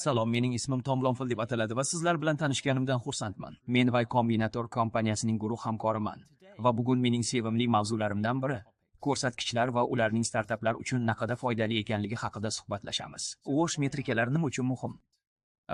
Salom, mening ismim Tom Lomfil deb ataladi va sizlar bilan tanishganimdan xursandman. Men Y Combinator kompaniyasining guruh hamkoriman va bugun mening sevimli mavzularimdan biri ko'rsatkichlar va ularning startaplar uchun naqadar foydali ekanligi haqida suhbatlashamiz. O'sh metrikalar nima uchun muhim?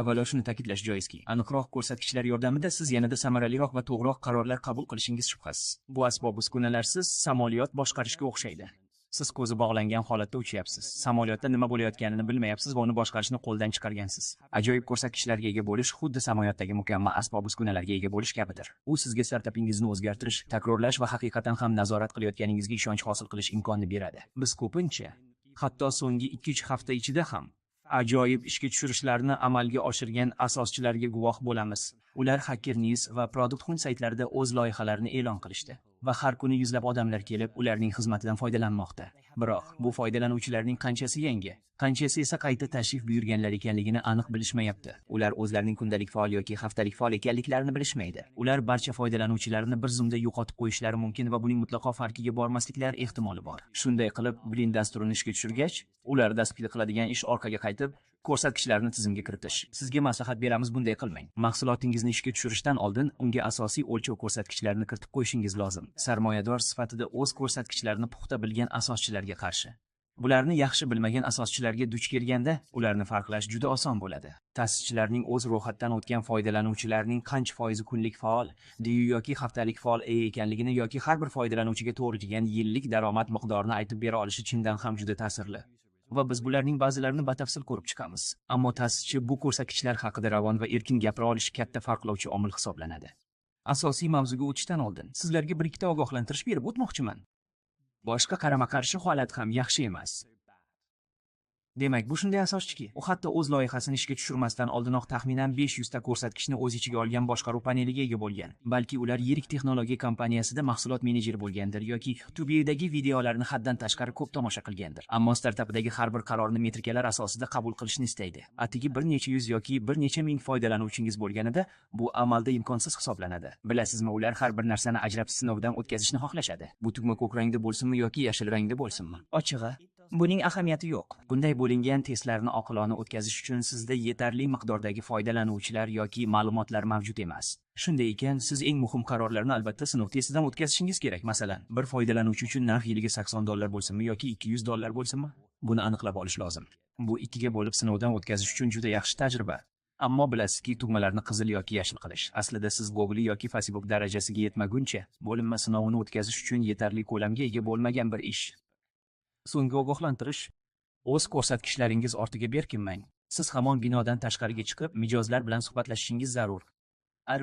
Avvalo shuni ta'kidlash joizki, aniqroq ko'rsatkichlar yordamida siz yanada samaraliroq va to'g'riroq qarorlar qabul qilishingiz shubhasiz. Bu asbob-uskunalarsiz samolyot boshqarishga o'xshaydi. Siz ko'zi bog'langan holatda uchyapsiz. Samolyotda nima bo'layotganini bilmayapsiz va uni boshqarishni qo'ldan chiqargansiz. Ajoyib ko'rsatkichlarga ega bo'lish xuddi samolyotdagi mukammal asbob-uskunalarga ega bo'lish kabidir. U sizga startapingizni o'zgartirish, takrorlash va haqiqatan ham nazorat qilayotganingizga ishonch hosil qilish imkonini beradi. Biz ko'pincha, hatto so'nggi 2-3 hafta ichida ham ajoyib ishga tushirishlarni amalga oshirgan asoschilarga guvoh bo'lamiz. Ular Hacker News va Product Hunt saytlarida o'z loyihalarini e'lon qilishdi va har kuni yuzlab odamlar kelib, ularning xizmatidan foydalanmoqda. Biroq, bu foydalanuvchilarning qanchasi yangi, qanchasi esa qayta tashrif buyurganlar ekanligini aniq bilishmayapti. Ular o'zlarining kundalik faol yoki haftalik faol ekanliklarini bilishmaydi. Ular barcha foydalanuvchilarni bir zumda yo'qotib qo'yishlari mumkin va buning mutlaqo farqiga bormasliklari ehtimoli bor. Shunday qilib, Blend dasturini ishga tushirgach, ular dasturga qiladigan ish orqaga qaytib, ko'rsatkichlarni tizimga kiritish. Sizga maslahat beramiz, bunday qilmang. Mahsulotingizni ishga tushirishdan oldin unga asosiy o'lchov ko'rsatkichlarini kiritib qo'yishingiz lozim. Sarmoyador sifatida o'z ko'rsatkichlarini puxta bilgan asoschilarga qarshi. Bularni yaxshi bilmagan asoschilarga duch kelganda, ularni farqlash juda oson bo'ladi. Ta'sischilarning o'z ro'yxatdan o'tgan foydalanuvchilarning qancha foizi kunlik faol, yoki haftalik faol ekanligini yoki har bir foydalanuvchiga to'g'ri kelgan yillik daromad miqdorini aytib bera olishi chindan ham juda ta'sirli. Va biz bularning ba'zilarini batafsil ko'rib chiqamiz. Ammo ta'sischi bu ko'rsatkichlar haqida ravon va erkin gapira olishi katta farqlovchi omil hisoblanadi. Asosiy mavzuga o'tishdan oldin sizlarga bir ikkita ogohlantirish berib o'tmoqchiman. Boshqa qarama-qarshi holat ham yaxshi emas. Demak, bu shunday asoschiki, u hatto o'z loyihasini ishga tushirmasdan oldinoq taxminan 500 ta ko'rsatkichni o'z ichiga olgan boshqaruv paneliga ega bo'lgan. Balki ular yirik texnologiya kompaniyasida mahsulot menejeri bo'lgandir yoki YouTube'dagi videolarni haddan tashqari ko'p tomosha qilgandir. Ammo startapdagi har bir qarorni metrikalar asosida qabul qilishni istaydi. Atigi bir necha yuz yoki bir necha ming foydalanuvchingiz bo'lganida, bu amalda imkonsiz hisoblanadi. Bilasizmi, ular har bir narsani ajrab sinovdan o'tkazishni xohlashadi. Bu tugma ko'k rangda bo'lsinmi yoki yashil rangda bo'lsinmi? Ochig'i, buning ahamiyati yo'q. Bunday bo'lingan testlarni oqilona o'tkazish uchun sizda yetarli miqdordagi foydalanuvchilar yoki ma'lumotlar mavjud emas. Shunday ekan, siz eng muhim qarorlarni albatta sinov testidan o'tkazishingiz kerak. Masalan, bir foydalanuvchi uchun narx yiliga $80 bo'lsinmi yoki $200 bo'lsinmi? Buni aniqlab olish lozim. Bu ikkiga bo'lib sinovdan o'tkazish uchun juda yaxshi tajriba. Ammo bilasizki, tugmalarni qizil yoki yashil qilish. Aslida siz Google yoki Facebook darajasiga yetmaguncha, bo'linma sinovini o'tkazish uchun yetarli ko'lamga ega bo'lmagan bir ish. So'nggi ogohlantirish: o'z ko'rsatkichlaringiz ortiga berkinmang. Siz hamon binodan tashqariga chiqib, mijozlar bilan suhbatlashishingiz zarur.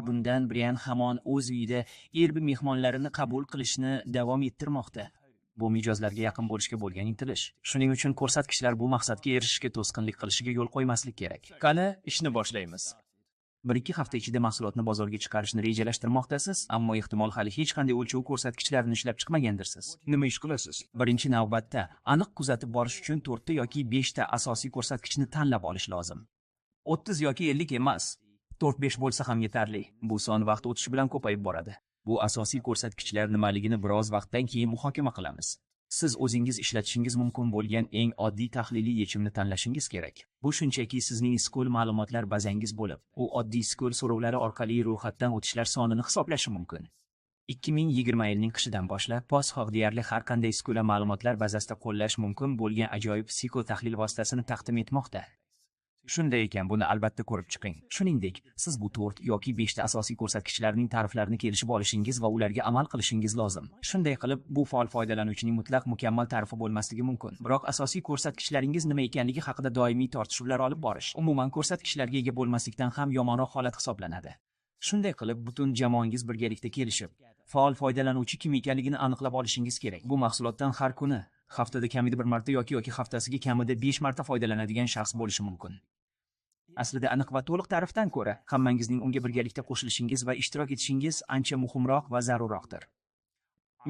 Bundan Brian hamon o'z uyida Airbnb mehmonlarini qabul qilishni davom ettirmoqda. Bu mijozlarga yaqin bo'lishga bo'lgan intilish. Shuning uchun ko'rsatkichlar bu maqsadga erishishga to'sqinlik qilishiga yo'l qo'ymaslik kerak. Qani, ishni boshlaymiz. 1-2 hafta ichida mahsulotni bozorga chiqarishni rejalashtirmoqdasiz, ammo ehtimol hali hech qanday o'lchov ko'rsatkichlarini ishlab chiqmagandirsiz. Nima ish qilasiz? Birinchi navbatda, aniq kuzatib borish uchun 4 ta yoki 5 ta asosiy ko'rsatkichni tanlab olish lozim. 30 yoki 50 emas, 4-5 bo'lsa ham yetarli. Bu son vaqt o'tishi bilan ko'payib boradi. Bu asosiy ko'rsatkichlar nimaligini biroz vaqtdan keyin muhokama qilamiz. Siz o'zingiz ishlatishingiz mumkin bo'lgan eng oddiy tahliliy yechimni tanlashingiz kerak. Bu shunchaki sizning SQL ma'lumotlar bazangiz bo'lib, u oddiy SQL so'rovlari orqali ro'yxatdan o'tishlar sonini hisoblashi mumkin. 2020 yilning qishidan boshlab, PostHog deyarli har qanday SQL ma'lumotlar bazasida qo'llash mumkin bo'lgan ajoyib SQL tahlil vositasini taqdim etmoqda. Shunday ekan, buni albatta ko'rib chiqing. Shuningdek, siz bu 4 yoki 5 ta asosiy ko'rsatkichlarning ta'riflarini kelishib olishingiz va ularga amal qilishingiz lozim. Shunday qilib, bu faol foydalanuvchining mutlaq mukammal ta'rifi bo'lmasligi mumkin. Biroq asosiy ko'rsatkichlaringiz nima ekanligi haqida doimiy tortishuvlar olib borish, umuman ko'rsatkichlarga ega bo'lmaslikdan ham yomonroq holat hisoblanadi. Shunday qilib, butun jamoangiz birgalikda kelishib, faol foydalanuvchi kim ekanligini aniqlab olishingiz kerak. Bu mahsulotdan har kuni, haftada kamida 1 marta yoki haftasiga kamida 5 marta foydalanadigan shaxs bo'lishi mumkin. Aslida aniq va to'liq ta'rifdan ko'ra, hammangizning unga birgalikda qo'shilishingiz va ishtirok etishingiz ancha muhimroq va zarurroqdir.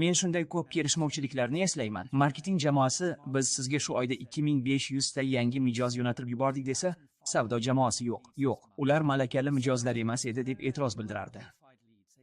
Men shunday ko'p kelishmovchiliklarni eslayman. Marketing jamoasi biz sizga shu oyda 2500 ta yangi mijoz yo'natib yubordik desa, savdo jamoasi yo'q. Ular malakali mijozlar emas edi deb e'tiroz bildirardi.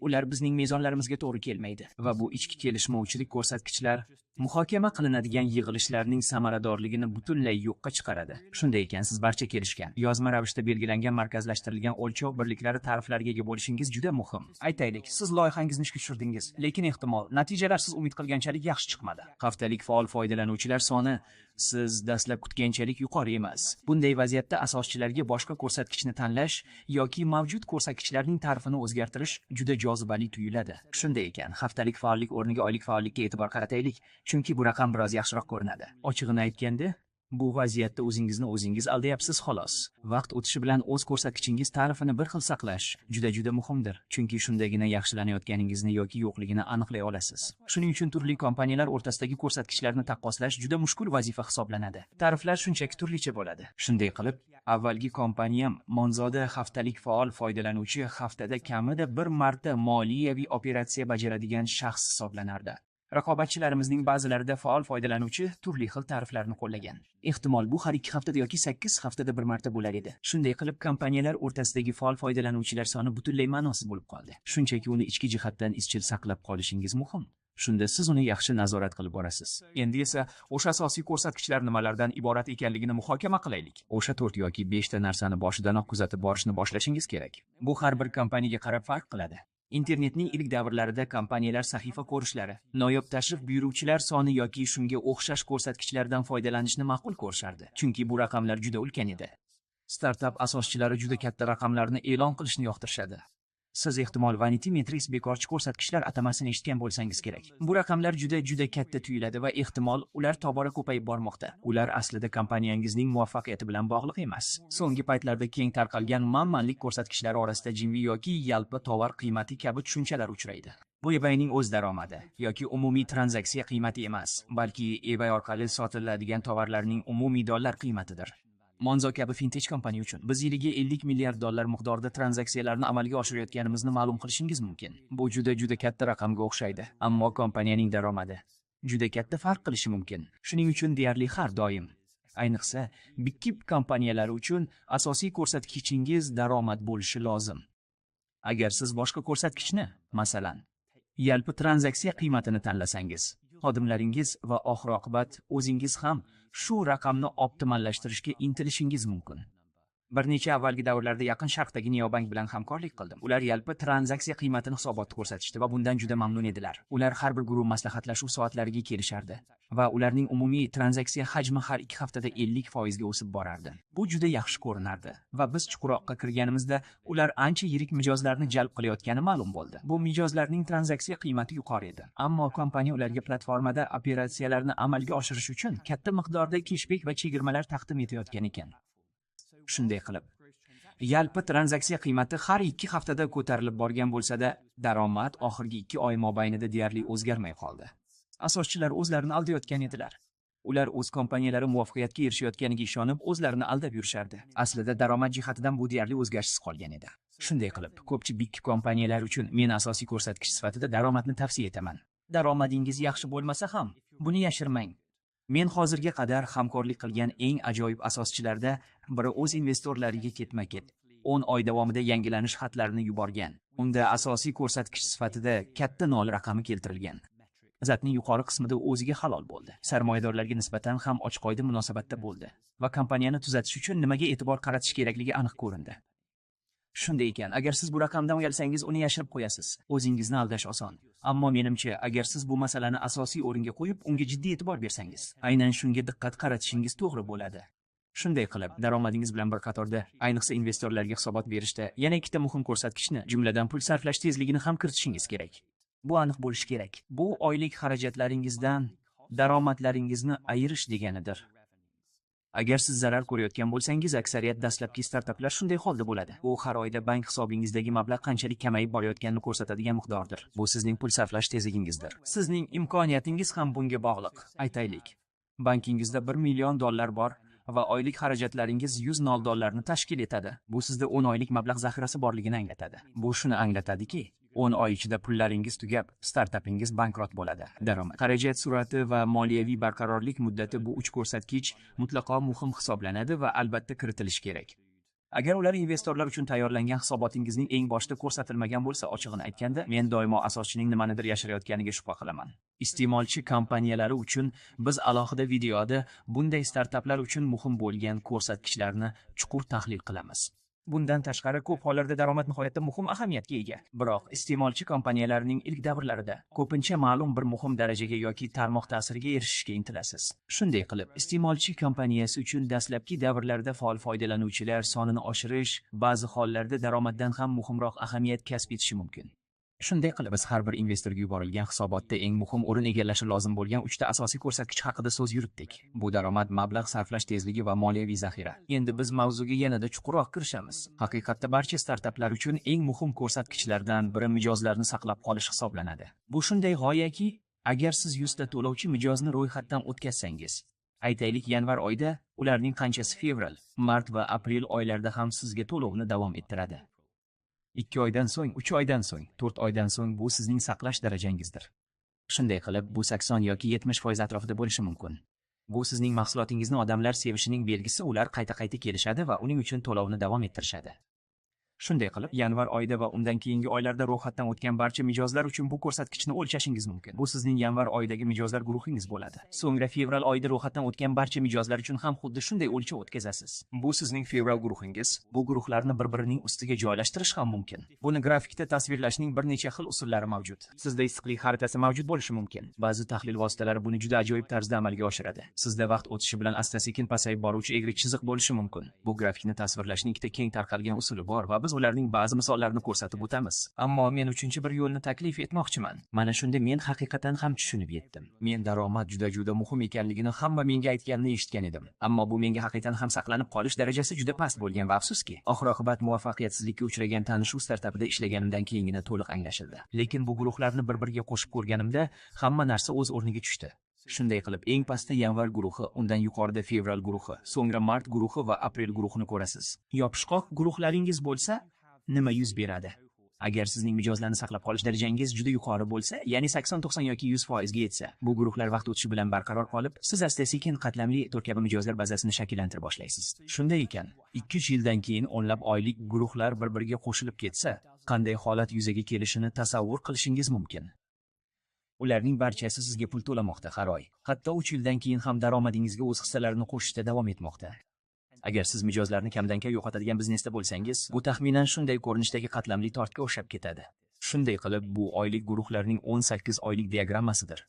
Ular bizning mezonlarimizga to'g'ri kelmaydi va bu ichki kelishmovchilik ko'rsatkichlar Muhokama qilinadigan yig'ilishlarning samaradorligini butunlay yo'qqa chiqaradi. Shunday ekan, siz barcha kelishgan, yozma ravishda belgilangan markazlashtirilgan o'lchov birliklari ta'riflariga ega bo'lishingiz juda muhim. Aytaylik, siz loyihangizni ishga tushirdingiz, lekin ehtimol natijalar siz umid qilganchalik yaxshi chiqmadi. Haftalik faol foydalanuvchilar soni siz dastlab kutganchalik yuqori emas. Bunday vaziyatda asoschilarga boshqa ko'rsatkichni tanlash yoki mavjud ko'rsatkichlarning ta'rifini o'zgartirish juda jozibali tuyuladi. Shunday ekan, haftalik faollik o'rniga oylik faollikka e'tibor qarataylik, chunki bu raqam biroz yaxshiroq ko'rinadi. Ochig'ini aytganda, bu vaziyatda o'zingizni o'zingiz aldayapsiz xolos. Vaqt o'tishi bilan o'z ko'rsatkichingiz ta'rifini bir xil saqlash juda muhimdir, chunki shundagina yaxshilanayotganingizni yoki yo'qligini aniqlay olasiz. Shuning uchun turli kompaniyalar o'rtasidagi ko'rsatkichlarni taqqoslash juda mushkul vazifa hisoblanadi. Ta'riflar shunchaki turlicha bo'ladi. Shunday qilib, avvalgi kompaniyam Monzoda haftalik faol foydalanuvchi haftada kamida bir marta moliyaviy operatsiya bajaradigan shaxs hisoblanardi. Raqobatchilarimizning ba'zilarida faol foydalanuvchi turli xil ta'riflarni qo'llagan. Ehtimol bu har 2 haftada yoki 8 haftada bir marta bo'lar edi. Shunday qilib, kompaniyalar o'rtasidagi faol foydalanuvchilar soni butunlay ma'nosiz bo'lib qoldi. Shunchaki uni ichki jihatdan izchil saqlab qolishingiz muhim. Shunda siz uni yaxshi nazorat qilib borasiz. Endi esa o'sha asosiy ko'rsatkichlar nimalardan iborat ekanligini muhokama qilaylik. O'sha 4 yoki 5 ta narsani boshidanoq kuzatib borishni boshlashingiz kerak. Bu har bir kompaniyaga qarab farq qiladi. Internetning ilk davrlarida kompaniyalar sahifa ko'rishlari, noyob tashrif buyuruvchilar soni yoki shunga o'xshash ko'rsatkichlardan foydalanishni ma'qul ko'rishardi, chunki bu raqamlar juda ulkan edi. Startap asoschilari juda katta raqamlarni e'lon qilishni yoqtirishadi. Siz ehtimol Vanity Metrics bekorchi ko'rsatkichlar atamasini eshitgan bo'lsangiz kerak. Bu raqamlar juda katta tuyuladi va ehtimol ular tobora ko'payib bormoqda. Ular aslida kompaniyangizning muvaffaqiyati bilan bog'liq emas. So'nggi paytlarda keng tarqalgan manmanlik ko'rsatkichlari orasida jimli yoki yalpi tovar qiymati kabi tushunchalar uchraydi. Bu eBayning o'z daromadi yoki umumiy tranzaksiya qiymati emas, balki eBay orqali sotiladigan tovarlarning umumiy dollar qiymatidir. Monzo kabi fintech kompaniya uchun biz yiliga 50 milliard dollar miqdorida tranzaksiyalarni amalga oshirayotganimizni ma'lum qilishingiz mumkin. Bu juda katta raqamga o'xshaydi, ammo kompaniyaning daromadi juda katta farq qilishi mumkin. Shuning uchun deyarli har doim, ayniqsa big cap kompaniyalari uchun asosiy ko'rsatkichingiz daromad bo'lishi lozim. Agar siz boshqa ko'rsatkichni, masalan, yalpi tranzaksiya qiymatini tanlasangiz, xodimlaringiz va oxir-oqibat o'zingiz ham shu raqamni optimallashtirishga intilishingiz mumkin. Bir necha avvalgi davrlarda Yaqin Sharqdagi Neobank bilan hamkorlik qildim. Ular yalpi tranzaksiya qiymatini hisobotda ko'rsatishdi va bundan juda mamnun edilar. Ular har bir guruh maslahatlashuv soatlariga kelishardi va ularning umumiy tranzaksiya hajmi har 2 haftada 50% ga o'sib borardi. Bu juda yaxshi ko'rinardi va biz chuqurroqqa kirganimizda ular ancha yirik mijozlarni jalb qilayotgani ma'lum bo'ldi. Bu mijozlarning tranzaksiya qiymati yuqori edi, ammo kompaniya ularga platformada operatsiyalarni amalga oshirish uchun katta miqdorda keshbek va chegirmalar taqdim etayotgan ekan. Shunday qilib, yalpi tranzaksiya qiymati har 2 haftada ko'tarilib borgan bo'lsa-da, daromad oxirgi 2 oy mobaynida deyarli o'zgarmay qoldi. Asoschilar o'zlarini aldayotgan edilar. Ular o'z kompaniyalari muvaffaqiyatga erishayotganiga ishonib, o'zlarini aldab yurishardi. Aslida daromad jihatidan bu deyarli o'zgarishsiz qolgan edi. Shunday qilib, ko'pchilik big kompaniyalar uchun men asosiy ko'rsatkich sifatida daromadni tavsiya etaman. Daromadingiz yaxshi bo'lmasa ham, buni yashirmang. Men hozirga qadar hamkorlik qilgan eng ajoyib asoschilarda biri o'z investorlariga ketma-ket 10 oy davomida yangilanish xatlarini yuborgan. Unda asosiy ko'rsatkich sifatida katta nol raqami keltirilgan. Zatning yuqori qismida o'ziga halol bo'ldi. Sarmoyadorlarga nisbatan ham ochiq-oydin munosabatda bo'ldi va kompaniyani tuzatish uchun nimaga e'tibor qaratish kerakligi aniq ko'rindi. Shunday ekan, agar siz bu raqamdan uyalsangiz, uni yashirib qo'yasiz. O'zingizni aldash oson. Ammo menimcha, agar siz bu masalani asosiy o'ringa qo'yib, unga jiddiy e'tibor bersangiz, aynan shunga diqqat qaratishingiz to'g'ri bo'ladi. Shunday qilib, daromadingiz bilan bir qatorda, ayniqsa investorlarga hisobot berishda yana ikkita muhim ko'rsatkichni, jumladan pul sarflash tezligini ham kiritishingiz kerak. Bu aniq bo'lishi kerak. Bu oylik xarajatlaringizdan daromadlaringizni ayirish deganidir. Agar siz zarar ko'rayotgan bo'lsangiz, aksariyat dastlabki startaplar shunday holda bo'ladi. Bu har oyda bank hisobingizdagi mablag' qanchalik kamayib borayotganini ko'rsatadigan miqdordir. Bu sizning pul sarflash tezligingizdir. Sizning imkoniyatingiz ham bunga bog'liq. Aytaylik, bankingizda 1 million dollar bor va oylik xarajatlaringiz 100 nol dollarni tashkil etadi. Bu sizda 10 oylik mablag' zaxirasi borligini anglatadi. Bu shuni anglatadiki, 10 oy ichida pullaringiz tugab, startapingiz bankrot bo'ladi. Daromad, xarajat sur'ati va moliyaviy barqarorlik muddati bu 3 ko'rsatkich mutlaqo muhim hisoblanadi va albatta kiritilishi kerak. Agar ular investorlar uchun tayyorlangan hisobotingizning eng boshida ko'rsatilmagan bo'lsa, ochig'ini aytganda, men doimo asoschining nimanidir yashirayotganiga shubha qilaman. Iste'molchi kompaniyalari uchun biz alohida videoda bunday startaplar uchun muhim bo'lgan ko'rsatkichlarni chuqur tahlil qilamiz. Bundan tashqari ko'p hollarda daromad nihoyatda muhim ahamiyatga ega. Biroq iste'molchi kompaniyalarining ilk davrlarida ko'pincha ma'lum bir muhim darajaga yoki tarmoq ta'siriga erishishga intilasiz. Shunday qilib, iste'molchi kompaniyasi uchun dastlabki davrlarda faol foydalanuvchilar sonini oshirish ba'zi hollarda daromaddan ham muhimroq ahamiyat kasb etishi mumkin. Shunday qilib, biz har bir investorga yuborilgan hisobotda eng muhim o'rin egallashi lozim bo'lgan 3 ta asosiy ko'rsatkich haqida so'z yuritdik. Bu daromad, mablag' sarflash tezligi va moliyaviy zaxira. Endi biz mavzuga yanada chuqurroq kirishamiz. Haqiqatda barcha startaplar uchun eng muhim ko'rsatkichlardan biri mijozlarni saqlab qolish hisoblanadi. Bu shunday g'oyaki, agar siz 100 ta to'lovchi mijozni ro'yxatdan o'tkazsangiz, aytaylik yanvar oyida ularning qanchasi fevral, mart va aprel oylarida ham sizga to'lovni davom ettiradi. 2 oydan so'ng, 3 oydan so'ng, 4 oydan so'ng bu sizning saqlash darajangizdir. Shunday qilib, bu 80 yoki 70% atrofida bo'lishi mumkin. Bu sizning mahsulotingizni odamlar sevishining belgisi, ular qayta-qayta kelishadi va uning uchun to'lovni davom ettirishadi. Shunday qilib, yanvar oyida va undan keyingi oylarda ro'yxatdan o'tgan barcha mijozlar uchun bu ko'rsatkichni o'lchashingiz mumkin. Bu sizning yanvar oyidagi mijozlar guruhingiz bo'ladi. So'ngra fevral oyida ro'yxatdan o'tgan barcha mijozlar uchun ham xuddi shunday o'lchov o'tkazasiz. Bu sizning fevral guruhingiz. Bu guruhlarni bir-birining ustiga joylashtirish ham mumkin. Buni grafikda tasvirlashning bir necha xil usullari mavjud. Sizda issiqlik xaritasi mavjud bo'lishi mumkin. Ba'zi tahlil vositalari buni juda ajoyib tarzda amalga oshiradi. Sizda vaqt o'tishi bilan asta-sekin pasayib boruvchi egrik chiziq bo'lishi mumkin. Bu grafikni tasvirlashning ikkita keng tarqalgan usuli bor va biz ularning ba'zi misollarini ko'rsatib o'tamiz. Ammo men uchinchi bir yo'lni taklif etmoqchiman. Mana shunda men haqiqatan ham tushunib yetdim. Men daromad juda muhim ekanligini hamma menga aytganini eshitgan edim. Ammo bu menga haqiqatan ham saqlanib qolish darajasi juda past bo'lgan va afsuski, oxir-oqibat muvaffaqiyatsizlikka uchragan tanishuv startapida ishlaganimdan keyingina to'liq anglashildi. Lekin bu guruhlarni bir-biriga qo'shib ko'rganimda hamma narsa o'z o'rniga tushdi. Shunday qilib, eng pastda yanvar guruhi, undan yuqorida fevral guruhi, so'ngra mart guruhi va aprel guruhini ko'rasiz. Yopishqoq guruhlaringiz bo'lsa, nima yuz beradi? Agar sizning mijozlarni saqlab qolish darajangiz juda yuqori bo'lsa, ya'ni 80-90 yoki 100% ga yetsa, bu guruhlar vaqt o'tishi bilan barqaror qolib, siz asta-sekin qatlamli to'r kabi mijozlar bazasini shakllantira boshlaysiz. Shunday ekan, 2-3 yildan keyin o'nlab oylik guruhlar bir-biriga qo'shilib ketsa, qanday holat yuzaga kelishini tasavvur qilishingiz mumkin. Ularning barchasi sizga pul to'lamoqda har oy. Hatto 3 yildan keyin ham daromadingizga o'z hissalarini qo'shishda davom etmoqda. Agar siz mijozlarni kamdan-kam yo'qotadigan biznesda bo'lsangiz, bu taxminan shunday ko'rinishdagi qatlamli tortga o'xshab ketadi. Shunday qilib, bu oylik guruhlarning 18 oylik diagrammasidir.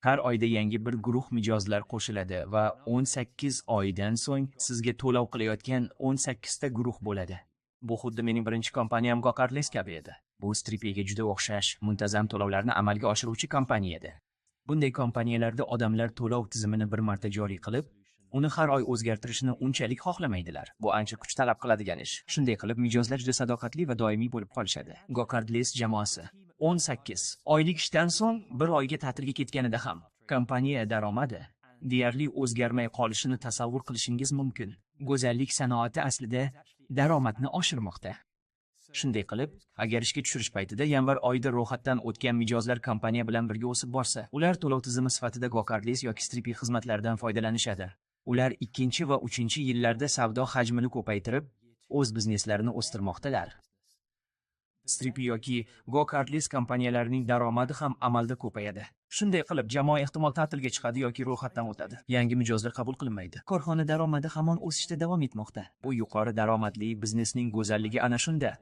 Har oyda yangi bir guruh mijozlar qo'shiladi va 18 oydan so'ng sizga to'lov qilayotgan 18 ta guruh bo'ladi. Bu xuddi mening birinchi kompaniyam Gokartles kabi edi. Bu Stripe'ga juda o'xshash, muntazam to'lovlarni amalga oshiruvchi kompaniya edi. Bunday kompaniyalarda odamlar to'lov tizimini bir marta joriy qilib, uni har oy o'zgartirishni unchalik xohlamaydilar. Bu ancha kuch talab qiladigan ish. Shunday qilib, mijozlar juda sadoqatli va doimiy bo'lib qolishadi. Gokartles jamoasi 18 oylik ishdan so'ng bir oyga ta'tilga ketganida ham kompaniya daromadi deyarli o'zgarmay qolishini tasavvur qilishingiz mumkin. Go'zallik sanoati aslida daromadni oshirmoqda. Shunday qilib, agar ishga tushirish paytida yanvar oyida ro'yxatdan o'tgan mijozlar kompaniya bilan birga o'sib borsa, ular to'lov tizimi sifatida Gokartles yoki Stripe xizmatlaridan foydalanishadi. Ular 2 va 3 yillarda savdo hajmini ko'paytirib, o'z bizneslarini o'stirmoqdalar. Stripe yoki Gokartles kompaniyalarining daromadi ham amalda ko'payadi. Shunday qilib, jamoa ehtimol ta'tilga chiqadi yoki ro'yxatdan o'tadi. Yangi mijozlar qabul qilinmaydi. Korxona daromadi hamon o'sishda davom etmoqda. Bu yuqori daromadli biznesning go'zalligi ana shunda.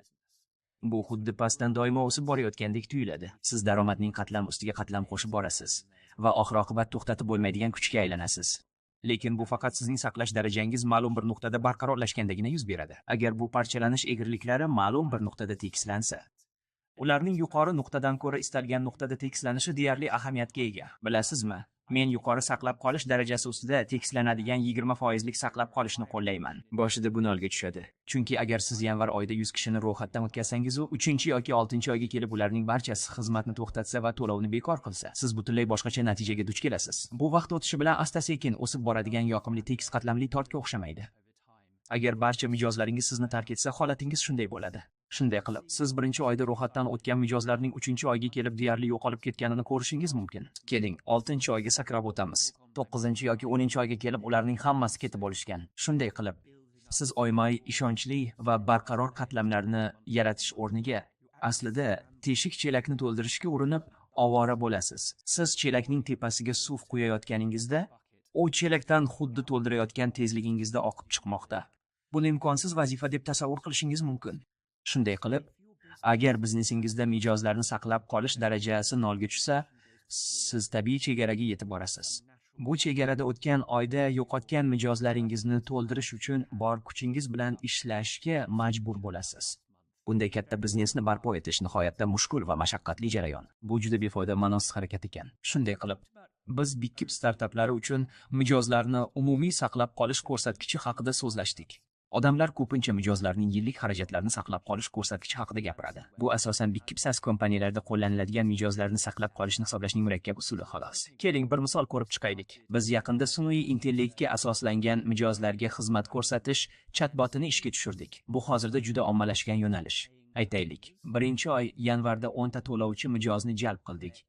Bu xuddi pastdan doimo o'sib borayotgandek tuyuladi. Siz daromadning qatlam ustiga qatlam qo'shib borasiz va oxir-oqibat to'xtatib bo'lmaydigan kuchga aylanasiz. Lekin bu faqat sizning saqlash darajangiz ma'lum bir nuqtada barqarorlashgandagina yuz beradi. Agar bu parchalanish egriliklari ma'lum bir nuqtada tekislansa, ularning yuqori nuqtadan ko'ra istalgan nuqtada tekislanishi deyarli ahamiyatga ega. Bilasizmi? Men yuqori saqlab qolish darajasi ustida tekislanadigan 20% lik saqlab qolishni qo'llayman. Boshida buni olga tushadi. Chunki agar siz yanvar oyida 100 kishini ro'yxatdan o'tkazsangiz, u 3 yoki 6 oyga kelib ularning barchasi xizmatni to'xtatsa va to'lovni bekor qilsa, siz butunlay boshqacha natijaga duch kelasiz. Bu vaqt o'tishi bilan asta-sekin o'sib boradigan yoqimli tekis qatlamli tortga o'xshamaydi. Agar barcha mijozlaringiz sizni tark etsa, holatingiz shunday bo'ladi. Shunday qilib, siz 1-oyda ro'yxatdan o'tgan mijozlarning 3-oyga kelib deyarli yo'qolib ketganini ko'rishingiz mumkin. Keling, 6-oyga sakrab o'tamiz. 9 yoki 10 oyga kelib ularning hammasi ketib bo'lishgan. Shunday qilib, Siz oymay ishonchli va barqaror qatlamlarni yaratish o'rniga aslida teshik chelakni to'ldirishga urinib ovora bo'lasiz. Siz chelakning tepasiga suv quyayotganingizda, u chelakdan xuddi to'ldirayotgan tezligingizda oqib chiqmoqda. Buni imkonsiz vazifa deb tasavvur qilishingiz mumkin. Shunday qilib, agar biznesingizda mijozlarni saqlab qolish darajasi nolga tushsa, siz tabiiy chegaraga yetib borasiz. Bu chegarada o'tgan oyda yo'qotgan mijozlaringizni to'ldirish uchun bor kuchingiz bilan ishlashga majbur bo'lasiz. Bunday katta biznesni barpo etish nihoyatda mushkul va mashaqqatli jarayon. Bu juda befoyda ma'nosiz harakat ekan. Shunday qilib, biz Bigkeep startaplari uchun mijozlarni umumiy saqlab qolish ko'rsatkichi haqida so'zlashdik. Odamlar ko'pincha mijozlarning yillik xarajatlarini saqlab qolish ko'rsatkichi haqida gapiradi. Bu asosan Bigkeep SaaS kompaniyalarida qo'llaniladigan mijozlarni saqlab qolishni hisoblashning murakkab usuli xolos. Keling, bir misol ko'rib chiqaylik. Biz yaqinda sun'iy intellektga asoslangan mijozlarga xizmat ko'rsatish chatbotini ishga tushirdik. Bu hozirda juda ommalashgan yo'nalish. Aytaylik, birinchi oy yanvarda 10 ta to'lovchi mijozni jalb qildik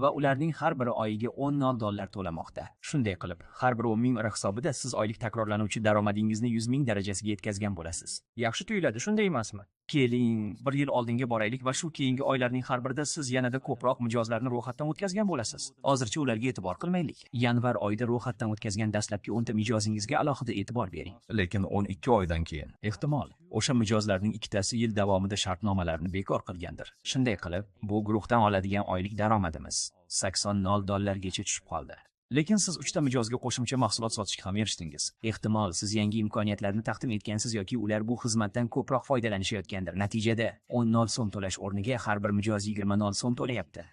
va ularning har biri oyiga $10,000 to'lamoqda. Shunday qilib, har bir 10 ming hisobida siz oylik takrorlanuvchi daromadingizni 100 ming darajasiga yetkazgan bo'lasiz. Yaxshi tuyuladi, shunday emasmi? Keling, bir yil oldinga boraylik va shu keyingi oylarning har birida siz yanada ko'proq mijozlarni ro'yxatdan o'tkazgan bo'lasiz. Hozircha ularga e'tibor qilmaylik. Yanvar oyida ro'yxatdan o'tkazgan dastlabki 10 ta mijozingizga alohida e'tibor bering. Lekin 12 oydan keyin ehtimol o'sha mijozlarning ikkitasi yil davomida shartnomalarni bekor qilgandir. Shunday qilib, bu guruhdan oladigan oylik daromadimiz $80,000 gacha tushib qoldi. Lekin siz 3 ta mijozga qo'shimcha mahsulot sotishga ham erishdingiz. Ehtimol siz yangi imkoniyatlarni taqdim etgansiz yoki ular bu xizmatdan ko'proq foydalanishayotgandir. Natijada $10,000 to'lash o'rniga har bir mijoz $20,000 to'layapti.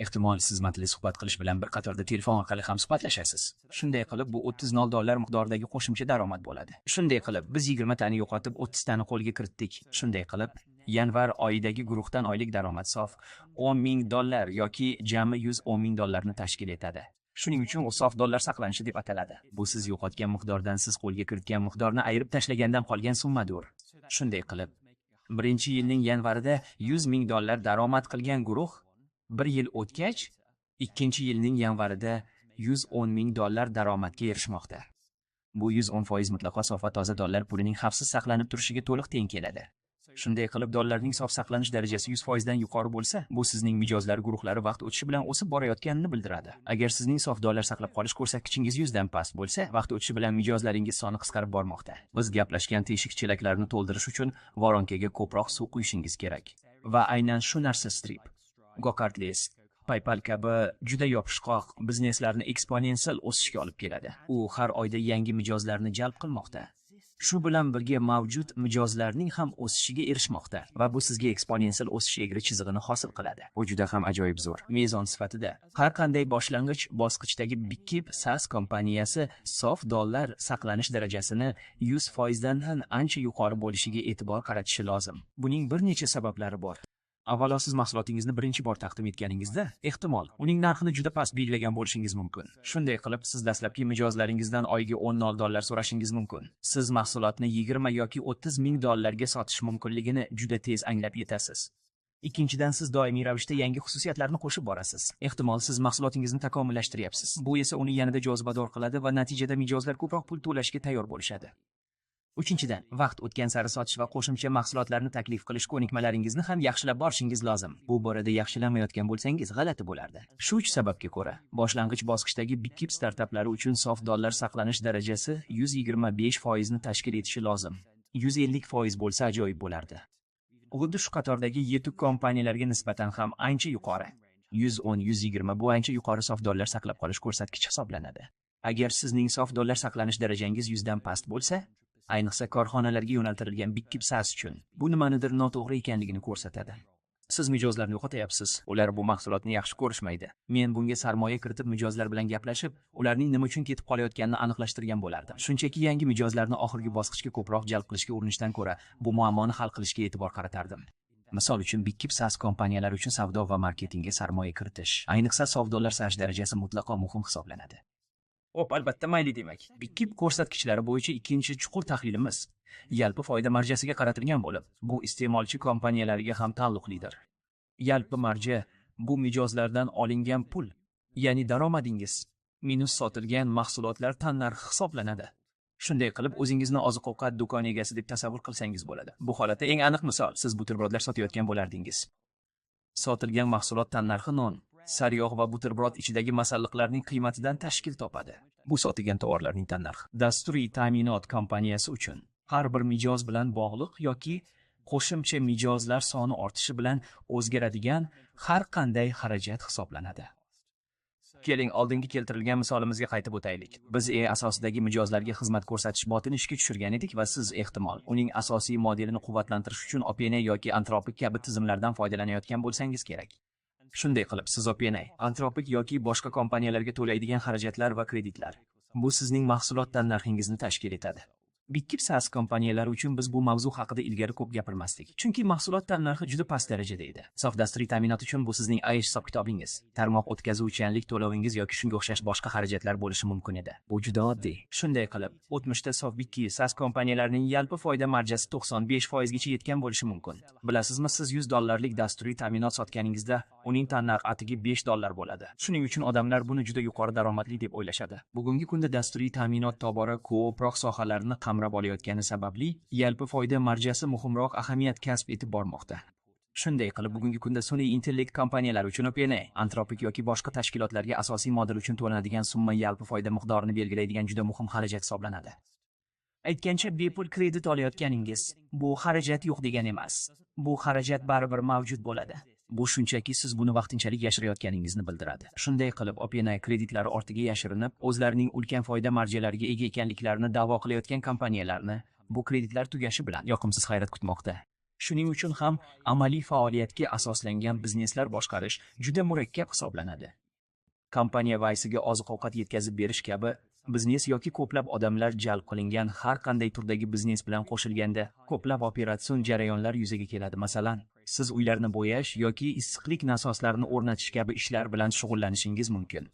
Ehtimol siz matli suhbat qilish bilan bir qatorda telefon orqali ham suhbatlashasiz. Shunday qilib, bu $30,000 miqdoridagi qo'shimcha daromad bo'ladi. Shunday qilib, biz 20 tani yo'qotib 30 tani qo'lga kiritdik. Shunday qilib, yanvar oyidagi guruhdan oylik daromad sof $10,000 yoki jami $110,000 ni tashkil etadi. Shuning uchun u sof dollar saqlanishi deb ataladi. Bu siz yo'qotgan miqdordan siz qo'lga kiritgan miqdorni ayirib tashlagandan qolgan summadir. Shunday qilib, birinchi yilning yanvarida $100,000 daromad qilgan guruh bir yil o'tgach, ikkinchi yilning yanvarida $110,000 daromadga erishmoqda. Bu 110% mutlaqo sof va toza dollar pulining xavfsiz saqlanib turishiga to'liq teng keladi. Shunday qilib, dollarning sof saqlanish darajasi 100% dan yuqori bo'lsa, bu sizning mijozlar guruhlari vaqt o'tishi bilan o'sib borayotganini bildiradi. Agar sizning sof dollar saqlab qolish ko'rsatkichingiz 100 dan past bo'lsa, vaqt o'tishi bilan mijozlaringiz soni qisqarib bormoqda. Biz gaplashgan teshik chelaklarni to'ldirish uchun voronkaga ko'proq suv quyishingiz kerak. Va aynan shu narsa Stripe, GoCardless, PayPal kabi juda yopishqoq bizneslarni eksponensial o'sishga olib keladi. U har oyda yangi mijozlarni jalb qilmoqda. Shu bilan birga mavjud mijozlarning ham o'sishiga erishmoqda va bu sizga eksponensial o'sish egri chizig'ini hosil qiladi. Bu juda ham ajoyib zo'r. Mezon sifatida har qanday boshlang'ich bosqichdagi Bigkeep SaaS kompaniyasi sof dollar saqlanish darajasini 100% dan ham ancha yuqori bo'lishiga e'tibor qaratishi lozim. Buning bir necha sabablari bor. Avvalo, siz mahsulotingizni birinchi bor taqdim etganingizda, ehtimol uning narxini juda past belgilagan bo'lishingiz mumkin. Shunday qilib, siz dastlabki mijozlaringizdan oyiga $10,000 so'rashingiz mumkin. Siz mahsulotni 20 yoki $30,000 ga sotish mumkinligini juda tez anglab yetasiz. Ikkinchidan, siz doimiy ravishda yangi xususiyatlarni qo'shib borasiz. Ehtimol siz mahsulotingizni takomillashtiryapsiz. Bu esa uni yanada jozibador qiladi va natijada mijozlar ko'proq pul to'lashga tayyor bo'lishadi. Uchinchidan, vaqt o'tgan sari sotish va qo'shimcha mahsulotlarni taklif qilish ko'nikmalaringizni ham yaxshilab borishingiz lozim. Bu borada yaxshilamayotgan bo'lsangiz g'alati bo'lardi. Shu uch sababga ko'ra, boshlang'ich bosqichdagi Bigkeep startaplari uchun sof dollar saqlanish darajasi 125% ni tashkil etishi lozim. 150% bo'lsa ajoyib bo'lardi. Xuddi shu qatordagi yetuk kompaniyalarga nisbatan ham ancha yuqori. 110-120 bu ancha yuqori sof dollar saqlab qolish ko'rsatkichi hisoblanadi. Agar sizning sof dollar saqlanish darajangiz 100 dan past bo'lsa, ayniqsa korxonalarga yo'naltirilgan Bigkeep SaaS uchun bu nimanidir noto'g'ri ekanligini ko'rsatadi. Siz mijozlarni yo'qotyapsiz. Ular bu mahsulotni yaxshi ko'rishmaydi. Men bunga sarmoya kiritib mijozlar bilan gaplashib, ularning nima uchun ketib qolayotganini aniqlashtirgan bo'lardim. Shunchaki yangi mijozlarni oxirgi bosqichga ko'proq jalb qilishga urinishdan ko'ra, bu muammoni hal qilishga e'tibor qaratardim. Misol uchun, Bigkeep SaaS kompaniyalari uchun savdo va marketingga sarmoya kiritish, ayniqsa sof dollar saqlash darajasi mutlaqo muhim hisoblanadi. Albatta mayli demak. Bigkeep ko'rsatkichlari bo'yicha ikkinchi chuqur tahlilimiz yalpi foyda marjasiga qaratilgan bo'lib, bu iste'molchi kompaniyalariga ham taalluqlidir. Yalpi marja bu mijozlardan olingan pul, ya'ni daromadingiz minus sotilgan mahsulotlar tannarxi hisoblanadi. Shunday qilib, o'zingizni oziq-ovqat do'koni egasi deb tasavvur qilsangiz bo'ladi. Bu holatda eng aniq misol, siz buterbrodlar sotayotgan bo'lardingiz. Sotilgan mahsulot tannarxi non, sariyog' va buterbrod ichidagi masalliqlarning qiymatidan tashkil topadi. Bu sotilgan tovarlarning tannarxi. Dasturiy ta'minot kompaniyasi uchun har bir mijoz bilan bog'liq yoki qo'shimcha mijozlar soni ortishi bilan o'zgaradigan har qanday xarajat hisoblanadi. Keling, oldingi keltirilgan misolimizga qaytib o'taylik. Biz asosidagi mijozlarga xizmat ko'rsatish botini ishga tushirgan edik va siz ehtimol uning asosiy modelini quvvatlantirish uchun OpenAI yoki Anthropic kabi tizimlardan foydalanayotgan bo'lsangiz kerak. Shunday qilib, siz OpenAI, Anthropic yoki boshqa kompaniyalarga to'laydigan xarajatlar va kreditlar. Bu sizning mahsulot tannarxingizni tashkil etadi. Bitkip SaaS kompaniyalari uchun biz bu mavzu haqida ilgari ko'p gapirmasdik. Chunki mahsulot tannarxi juda past darajada edi. Sof dasturiy ta'minot uchun bu sizning AES hisob-kitobingiz, tarmoq o'tkazuvchanlik to'lovingiz yoki shunga o'xshash boshqa xarajatlar bo'lishi mumkin edi. Bu juda oddiy. Shunday qilib, o'tmishda Sof Bitkip SaaS kompaniyalarining yalpi foyda marjasi 95% gacha yetgan bo'lishi mumkin. Bilasizmi, siz $100 dasturiy ta'minot sotganingizda uning tannarxi atigi $5 bo'ladi. Shuning uchun odamlar buni juda yuqori daromadli deb o'ylashadi. Bugungi kunda dasturiy ta'minot tobora ko'proq sohalarni qamrab olayotgani sababli yalpi foyda marjasi muhimroq ahamiyat kasb etib bormoqda. Shunday qilib, bugungi kunda sun'iy intellekt kompaniyalari uchun OpenAI, Anthropic yoki boshqa tashkilotlarga asosiy model uchun to'lanadigan summa yalpi foyda miqdorini belgilaydigan juda muhim xarajat hisoblanadi. Aytgancha, bepul kredit olayotganingiz bu xarajat yo'q degan emas. Bu xarajat baribir mavjud bo'ladi. Bu shunchaki siz buni vaqtinchalik yashirayotganingizni bildiradi. Shunday qilib, OpenAI kreditlari ortiga yashirinib, o'zlarining ulkan foyda marjalariga ega ekanliklarini da'vo qilayotgan kompaniyalarni bu kreditlar tugashi bilan yoqimsiz hayrat kutmoqda. Shuning uchun ham amaliy faoliyatga asoslangan bizneslar boshqarish juda murakkab hisoblanadi. Kompaniya vaysiga oziq-ovqat yetkazib berish kabi biznes yoki ko'plab odamlar jalb qilingan har qanday turdagi biznes bilan qo'shilganda ko'plab operatsion jarayonlar yuzaga keladi. Masalan, siz uylarni bo'yash yoki issiqlik nasoslarini o'rnatish kabi ishlar bilan shug'ullanishingiz mumkin.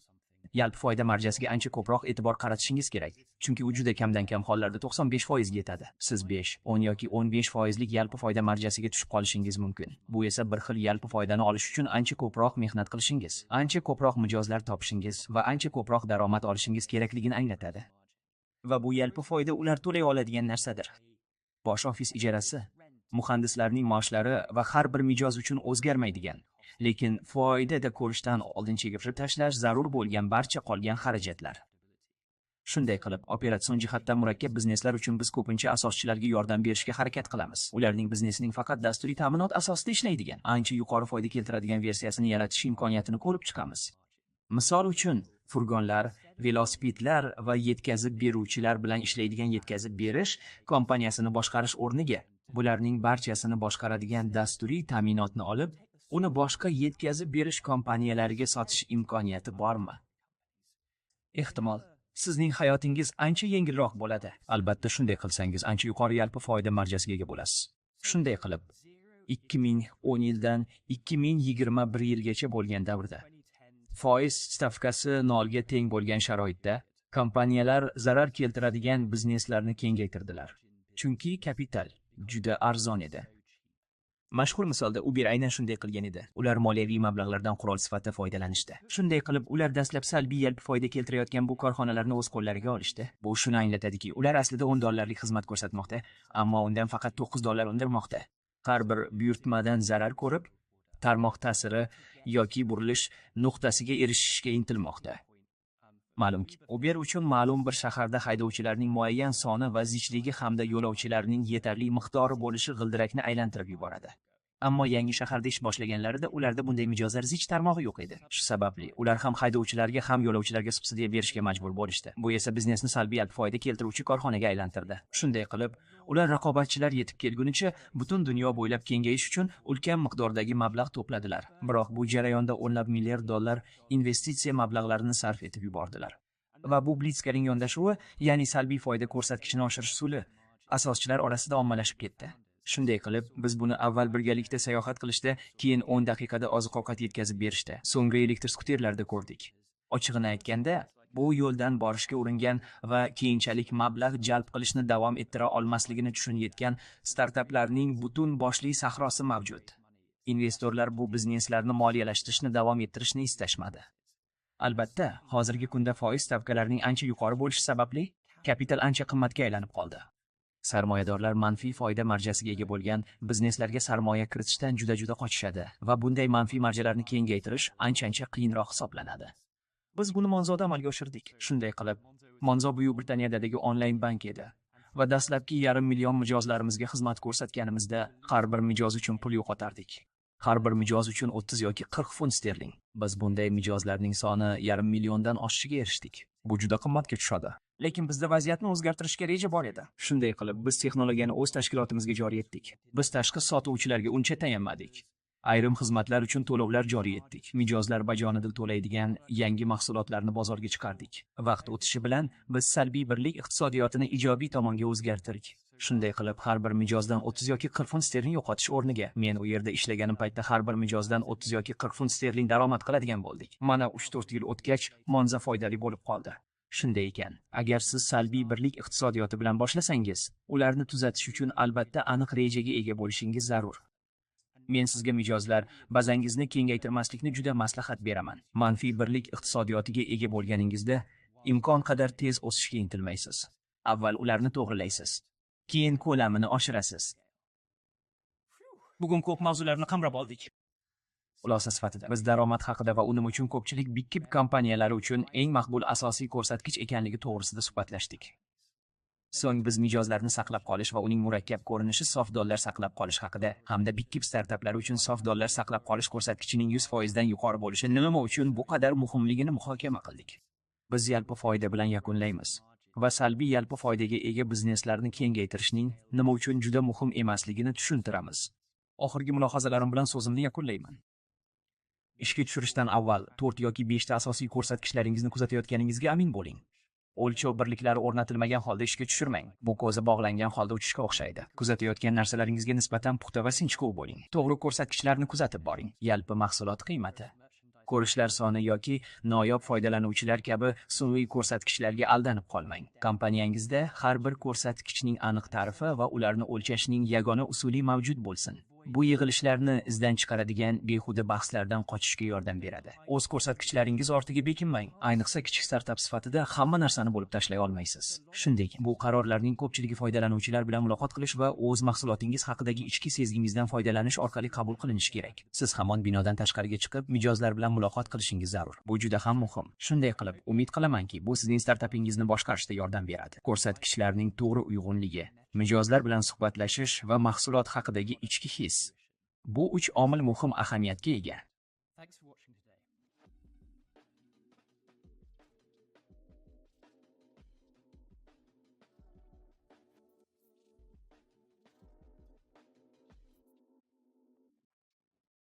Yalpi foyda marjasiga ancha ko'proq e'tibor qaratishingiz kerak, chunki u juda kamdan kam hollarda 95% ga yetadi. Siz 5, 10 yoki 15% yalpi foyda marjasiga tushib qolishingiz mumkin. Bu esa bir xil yalpi foydani olish uchun ancha ko'proq mehnat qilishingiz, ancha ko'proq mijozlar topishingiz va ancha ko'proq daromad olishingiz kerakligini anglatadi. Va bu yalpi foyda ular to'lay oladigan narsadir. Bosh ofis ijarasi, muhandislarning maoshlari va har bir mijoz uchun o'zgarmaydigan, lekin foydada ko'rishdan oldin chegirib tashlash zarur bo'lgan barcha qolgan xarajatlar. Shunday qilib, operatsion jihatdan murakkab bizneslar uchun biz ko'pincha asoschilarga yordam berishga harakat qilamiz. Ularning biznesining faqat dasturiy ta'minot asosida ishlaydigan, ancha yuqori foyda keltiradigan versiyasini yaratish imkoniyatini ko'rib chiqamiz. Misol uchun, furgonlar, velosipedlar va yetkazib beruvchilar bilan ishlaydigan yetkazib berish kompaniyasini boshqarish o'rniga bularning barchasini boshqaradigan dasturiy ta'minotni olib, uni boshqa yetkazib berish kompaniyalariga sotish imkoniyati bormi? Ehtimol, sizning hayotingiz ancha yengilroq bo'ladi. Albatta, shunday qilsangiz ancha yuqori yalpi foyda marjasiga ega bo'lasiz. Shunday qilib, 2010 yildan 2021 yilgacha bo'lgan davrda foiz stavkasi 0 ga teng bo'lgan sharoitda kompaniyalar zarar keltiradigan bizneslarni kengaytirdilar. Chunki kapital juda arzon edi. Mashhur misolda Uber aynan shunday qilgan edi. Ular moliyaviy mablag'lardan qurol sifatida foydalanishdi. Shunday qilib, ular dastlab salbiy yalpi foyda keltirayotgan bu korxonalarni o'z qo'llariga olishdi. Bu shuni anglatadiki, ular aslida $10 xizmat ko'rsatmoqda, ammo undan faqat $9 undirmoqda. Har bir buyurtmadan zarar ko'rib, tarmoq ta'siri yoki burilish nuqtasiga erishishga intilmoqda. Ma'lumki, Uber uchun ma'lum bir shaharda haydovchilarning muayyan soni va zichligi hamda yo'lovchilarning yetarli miqdori bo'lishi g'ildirakni aylantirib yuboradi. Ammo yangi shaharda ish boshlaganlarida ularda bunday mijozlar zich tarmog'i yo'q edi. Shu sababli ular ham haydovchilarga ham yo'lovchilarga subsidiya berishga majbur bo'lishdi. Bu esa biznesni salbiy yalpi foyda keltiruvchi korxonaga aylantirdi. Shunday qilib, ular raqobatchilar yetib kelgunicha butun dunyo bo'ylab kengayish uchun ulkan miqdordagi mablag' to'pladilar. Biroq bu jarayonda o'nlab milliard dollar investitsiya mablag'larini sarf etib yubordilar. Va bu blitzkering yondashuvi, ya'ni salbiy foyda ko'rsatkichini oshirish usuli asoschilar orasida ommalashib ketdi. Shunday qilib, biz buni avval birgalikda sayohat qilishda, keyin 10 daqiqada oziq-ovqat yetkazib berishda, so'ngra elektr skuterlarda ko'rdik. Ochig'ini aytganda, bu yo'ldan borishga uringan va keyinchalik mablag' jalb qilishni davom ettira olmasligini tushunayotgan startaplarning butun boshli sahrosi mavjud. Investorlar bu bizneslarni moliyalashtirishni davom ettirishni istashmadi. Albatta, hozirgi kunda foiz stavkalarining ancha yuqori bo'lishi sababli Kapital ancha qimmatga aylanib qoldi. Sarmoyadorlar manfiy foyda marjasiga ega bo'lgan bizneslarga sarmoya kiritishdan juda qochishadi va bunday manfiy marjalarni kengaytirish ancha qiyinroq hisoblanadi. Biz buni Monzoda amalga oshirdik. Shunday qilib, Monzo Buyuk Britaniyadagi onlayn bank edi va dastlabki 500 000 mijozlarimizga xizmat ko'rsatganimizda har bir mijoz uchun pul yo'qotardik. Har bir mijoz uchun 30 yoki 40 funt sterling. Biz bunday mijozlarning soni 500 000 dan oshishiga erishdik. Bu juda qimmatga tushadi. Lekin bizda vaziyatni o'zgartirishga reja bor edi. Shunday qilib, biz texnologiyani o'z tashkilotimizga joriy etdik. Biz tashqi sotuvchilarga uncha tayanmadik. Ayrim xizmatlar uchun to'lovlar joriy etdik. Mijozlar bajonidil to'laydigan yangi mahsulotlarni bozorga chiqardik. Vaqt o'tishi bilan biz salbiy birlik iqtisodiyotini ijobiy tomonga o'zgartirdik. Shunday qilib, har bir mijozdan 30 yoki 40 funt sterling yo'qotish o'rniga, men u yerda ishlaganim paytda har bir mijozdan 30 yoki 40 funt sterling daromad qiladigan bo'ldik. Mana 3-4 yil o'tgach, Monza foydali bo'lib qoldi. Shunday ekan, agar siz salbiy birlik iqtisodiyoti bilan boshlasangiz, ularni tuzatish uchun albatta aniq rejaga ega bo'lishingiz zarur. Men sizga mijozlar, bazangizni kengaytirmaslikni juda maslahat beraman. Manfiy birlik iqtisodiyotiga ega bo'lganingizda, imkon qadar tez o'sishga intilmaysiz. Avval ularni to'g'rilaysiz, keyin ko'lamini oshirasiz. Bugun ko'p mavzularni qamrab oldik. Xulosa sifatida biz daromad haqida va uning uchun ko'pchilik Big Kip kompaniyalari uchun eng maqbul asosiy ko'rsatkich ekanligi to'g'risida suhbatlashdik. So'ng biz mijozlarni saqlab qolish va uning murakkab ko'rinishi sof dollar saqlab qolish haqida hamda Big Kip startaplari uchun sof dollar saqlab qolish ko'rsatkichining 100% dan yuqori bo'lishi nima uchun bu qadar muhimligini muhokama qildik. Biz yalpi foyda bilan yakunlaymiz va salbiy yalpi foydaga ega bizneslarni kengaytirishning nima uchun juda muhim emasligini tushuntiramiz. Oxirgi mulohazalarim bilan so'zimni yakunlayman. Ishga tushirishdan avval 4 yoki 5 ta asosiy ko'rsatkichlaringizni kuzatayotganingizga amin bo'ling. O'lchov birliklari o'rnatilmagan holda ishga tushirmang. Bu ko'zi bog'langan holda uchishga o'xshaydi. Kuzatayotgan narsalaringizga nisbatan puxta va sinchkov bo'ling. To'g'ri ko'rsatkichlarni kuzatib boring. Yalpi mahsulot qiymati, ko'rishlar soni yoki noyob foydalanuvchilar kabi sun'iy ko'rsatkichlarga aldanib qolmang. Kompaniyangizda har bir ko'rsatkichning aniq ta'rifi va ularni o'lchashning yagona usuli mavjud bo'lsin. Bu yig'ilishlarni izdan chiqaradigan behuda bahslardan qochishga yordam beradi. O'z ko'rsatkichlaringiz ortiga bekinmang. Ayniqsa kichik startap sifatida hamma narsani bo'lib tashlay olmaysiz. Shuningdek, bu qarorlarning ko'pchiligi foydalanuvchilar bilan muloqot qilish va o'z mahsulotingiz haqidagi ichki sezgingizdan foydalanish orqali qabul qilinishi kerak. Siz hamon binodan tashqariga chiqib, mijozlar bilan muloqot qilishingiz zarur. Bu juda ham muhim. Shunday qilib, umid qilamanki, bu sizning startapingizni boshqarishda yordam beradi. Ko'rsatkichlarning to'g'ri uyg'unligi, mijozlar bilan suhbatlashish va mahsulot haqidagi ichki his. Bu 3 omil muhim ahamiyatga ega.